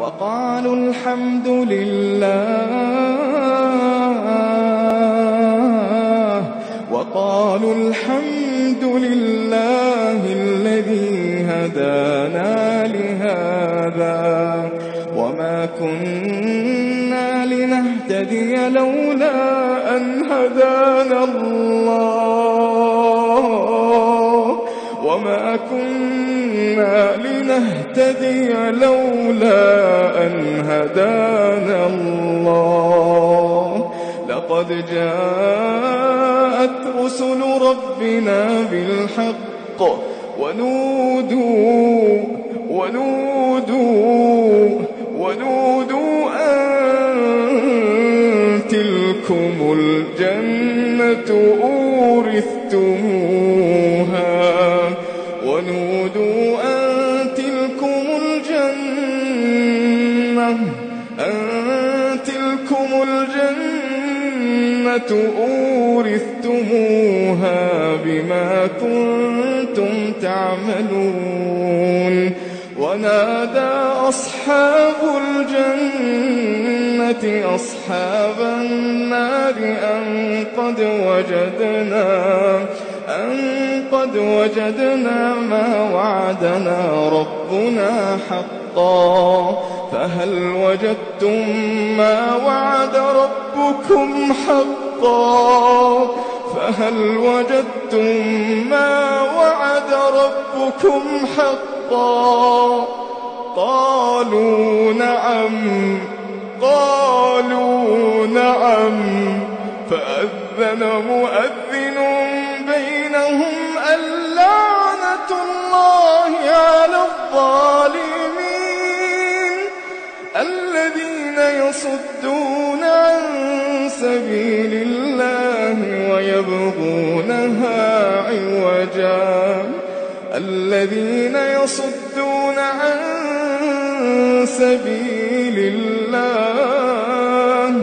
وقالوا الحمد لله الذي هدانا لهذا وما كنا لنهتدي لولا أن هدانا الله وما كنا لنهتدي لولا أن هدانا الله لقد جاءت رسل ربنا بالحق ونودوا أن تلكم الجنة أورثتموها بما كنتم تعملون ونادى أصحاب الجنة أصحاب النار أن قد وجدنا ما وعدنا ربنا حقا فهل وجدتم ما وعد ربكم حقا قالوا نعم فأذن مؤذن بينهم اللعنة الله على الظالمين الذين يصدون عن سبيل الله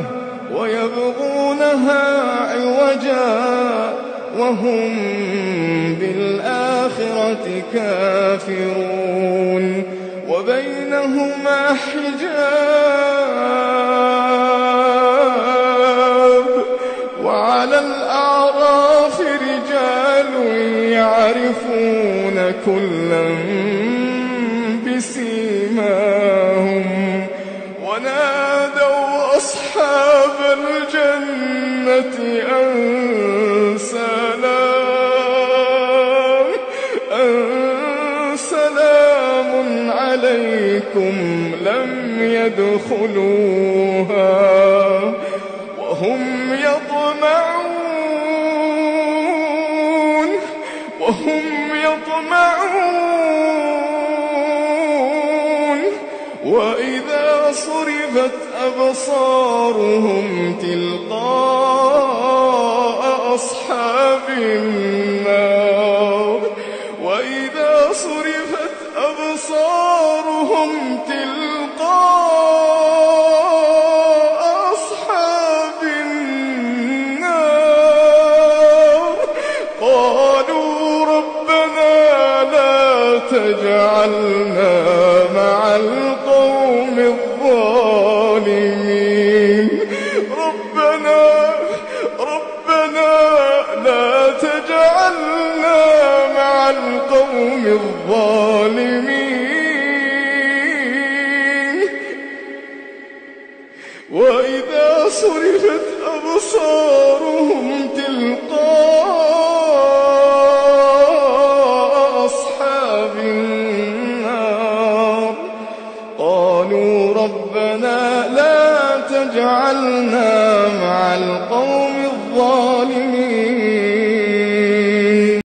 ويبغونها عوجا وهم بالآخرة كافرون وبينهما حجاب وعلى الأعراف رجال يعرفون كلا بسيماهم ونادوا أصحاب الجنة أن سلام عليكم لم يدخلوها وهم يطمعون وإذا صرفت أبصارهم تلقاء أصحاب النار قالوا ربنا لا تجعلنا مع القوم الظالمين ربنا لا تجعلنا مع القوم الظالمين وإذا صرفت أبصارهم تلقاء أصحاب النار قالوا ربنا لا تجعلنا